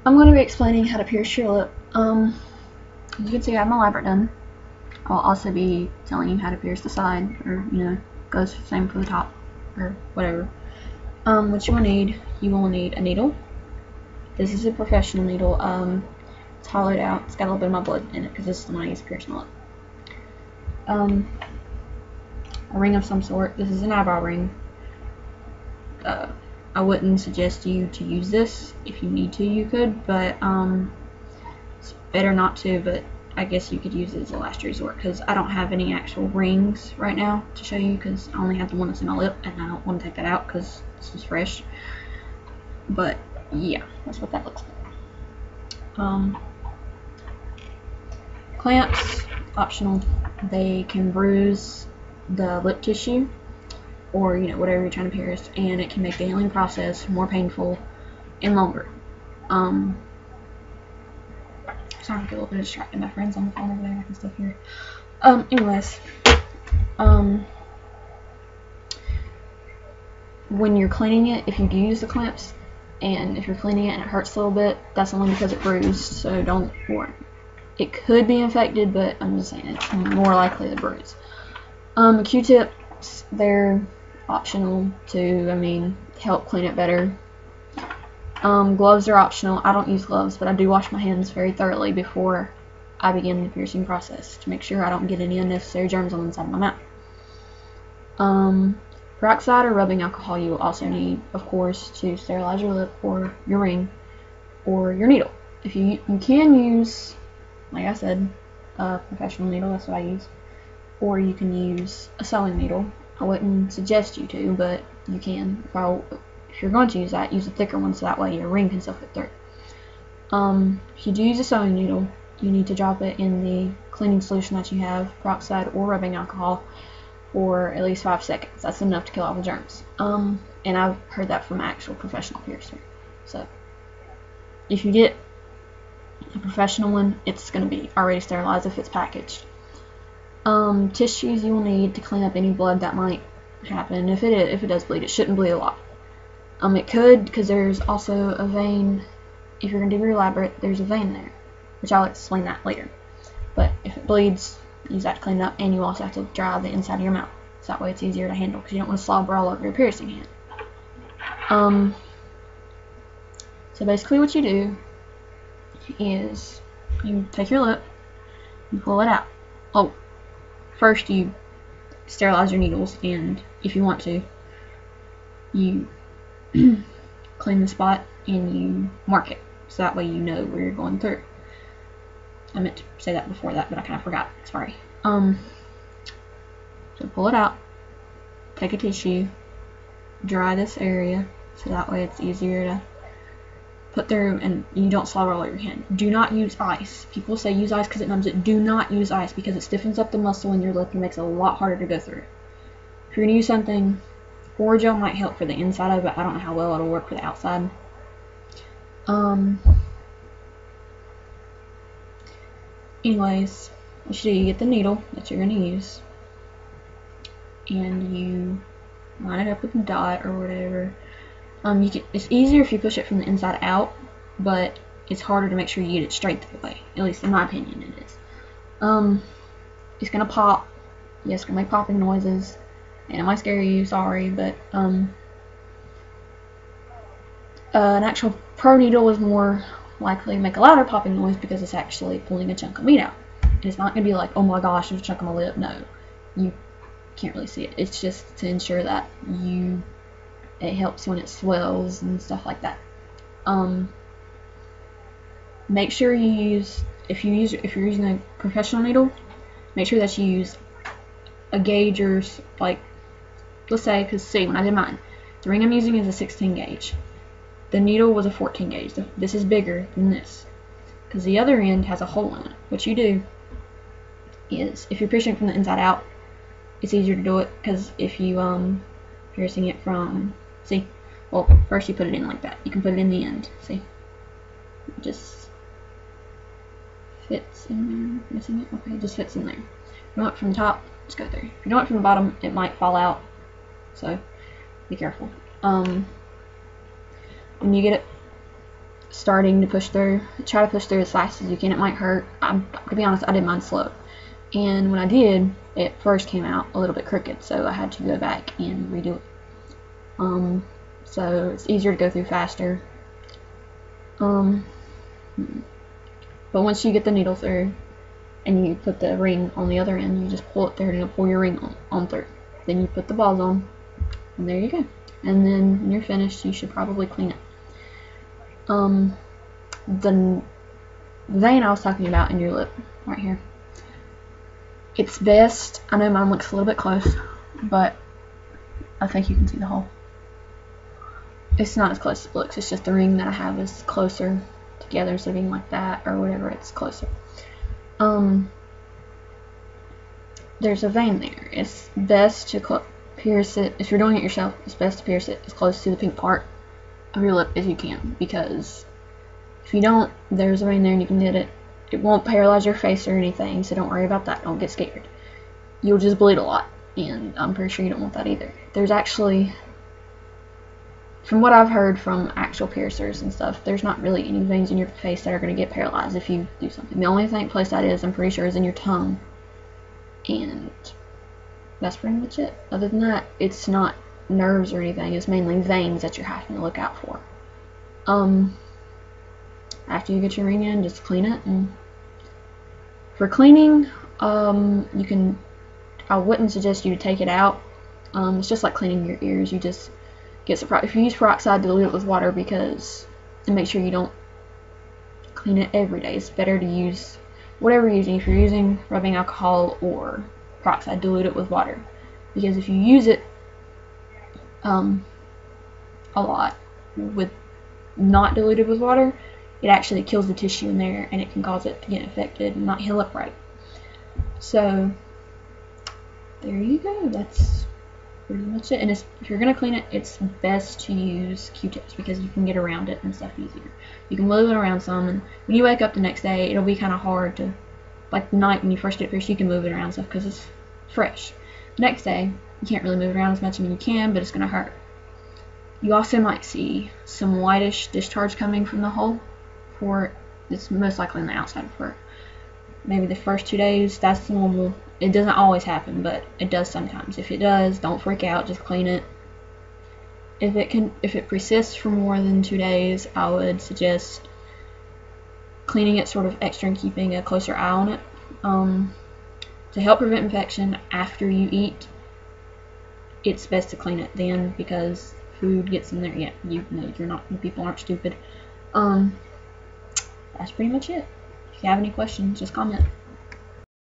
I'm going to be explaining how to pierce your lip. As you can see, I have my Labret done. I'll also be telling you how to pierce the side, or goes the same for the top, or whatever. What you will need a needle. This is a professional needle. It's hollowed out. It's got a little bit of my blood in it because this is the one I use to pierce my lip. A ring of some sort. This is an eyebrow ring. I wouldn't suggest you to use this. If you need to, you could, but it's better not to, but I guess you could use it as a last resort because I don't have any actual rings right now to show you because I only have the one that's in my lip and I don't want to take that out because this was fresh. But yeah, that's what that looks like. Clamps, optional. They can bruise the lip tissue or whatever you're trying to pierce, and it can make the healing process more painful and longer. Sorry, I get a little bit distracted. My friend's on the phone over there. I can still hear. Anyways, when you're cleaning it, if you do use the clamps, and if you're cleaning it and it hurts a little bit, that's only because it bruised. So don't worry. It could be infected, but I'm just saying it's more likely to bruise. Q-tips, they're optional to, help clean it better. Gloves are optional. I don't use gloves, but I do wash my hands very thoroughly before I begin the piercing process to make sure I don't get any unnecessary germs on the inside of my mouth. Peroxide or rubbing alcohol you will also need, of course, to sterilize your lip or your ring or your needle. If you can use, like I said, a professional needle, that's what I use, or you can use a sewing needle. I wouldn't suggest you to, but you can. If you're going to use that, use a thicker one so that way your ring can still fit through. If you do use a sewing needle, you need to drop it in the cleaning solution that you have, peroxide or rubbing alcohol, for at least 5 seconds. That's enough to kill all the germs. And I've heard that from an actual professional piercer. So if you get a professional one, it's going to be already sterilized if it's packaged. Tissues you will need to clean up any blood that might happen. If it does bleed, it shouldn't bleed a lot. It could, because there's also a vein. If you're going to do your Labret, there's a vein there, which I'll explain that later. But if it bleeds, use that to clean it up, and you also have to dry the inside of your mouth, so that way it's easier to handle, because you don't want to slobber all over your piercing hand. So basically what you do is you take your lip, you pull it out. Oh, first you sterilize your needles, and if you want to, you clean the spot and you mark it, so that way you know where you're going through. I meant to say that before that, but I kind of forgot. Sorry. So pull it out, take a tissue, dry this area, so that way it's easier to put through and you don't slobber all over your hand. Do not use ice. People say use ice because it numbs it. Do not use ice because it stiffens up the muscle in your lip and makes it a lot harder to go through. If you're going to use something, Orajel might help for the inside of it. I don't know how well it'll work for the outside. Anyways, what you do, you get the needle that you're going to use, and you line it up with a dot or whatever. It's easier if you push it from the inside out, but it's harder to make sure you get it straight the way. At least in my opinion, it is. It's going to pop. Yes, it's going to make popping noises. And it might scare you, sorry, but an actual pro needle is more likely to make a louder popping noise because it's actually pulling a chunk of meat out. And it's not going to be like, oh my gosh, there's a chunk of my lip. No, you can't really see it. It's just to ensure that it helps when it swells and stuff like that. Make sure you use, if you're using a professional needle, make sure that you use a gauge or like, let's say, because see, when I did mine, the ring I'm using is a 16 gauge. The needle was a 14 gauge. This is bigger than this because the other end has a hole in it. What you do is, if you're piercing it from the inside out, it's easier to do it because if you piercing it from, see, well, first you put it in like that. You can put it in the end. See, it just fits in there. Missing it? Okay, it just fits in there. If you want it from the top, just go through. If you want it from the bottom, it might fall out. So be careful. When you get it starting to push through, try to push through as fast as you can. It might hurt. To be honest, I did mine slow, and when I did, it first came out a little bit crooked, so I had to go back and redo it. So it's easier to go through faster. But once you get the needle through and you put the ring on the other end, you just pull it through and it'll pull your ring on through. Then you put the balls on, and there you go. And then when you're finished, you should probably clean it. The vein I was talking about in your lip, right here, it's best, I know mine looks a little bit close, but I think you can see the hole. It's not as close as it looks, it's just the ring that I have is closer together, so being like that or whatever, it's closer. There's a vein there. It's best to pierce it, if you're doing it yourself, it's best to pierce it as close to the pink part of your lip as you can, because if you don't, there's a vein there and you can hit it. It won't paralyze your face or anything, so don't worry about that. Don't get scared. You'll just bleed a lot, and I'm pretty sure you don't want that either. There's actually, from what I've heard from actual piercers and stuff, there's not really any veins in your face that are going to get paralyzed if you do something. The only place that is, I'm pretty sure, is in your tongue, and that's pretty much it. Other than that, it's not nerves or anything. It's mainly veins that you're having to look out for. After you get your ring in, just clean it. And for cleaning, I wouldn't suggest you to take it out. It's just like cleaning your ears. You just get some, if you use peroxide, dilute it with water, and make sure you don't clean it every day. It's better to use whatever you're using. If you're using rubbing alcohol or peroxide, dilute it with water, because if you use it a lot with not diluted with water, it actually kills the tissue in there, and it can cause it to get infected and not heal up right. So there you go. That's pretty much it. And if you're going to clean it, it's best to use Q-tips, because you can get around it and stuff easier. You can move it around some, and when you wake up the next day, it'll be kind of hard to, like the night when you first get pierced, you can move it around stuff because it's fresh. The next day, you can't really move it around as much. I mean, you can, but it's going to hurt. You also might see some whitish discharge coming from the hole. It's most likely on the outside for maybe the first 2 days. That's normal. It doesn't always happen, but it does sometimes. If it does, don't freak out. Just clean it. If it persists for more than 2 days, I would suggest cleaning it sort of extra and keeping a closer eye on it. To help prevent infection after you eat, it's best to clean it then, because food gets in there. Yeah, you people aren't stupid. That's pretty much it. If you have any questions, just comment.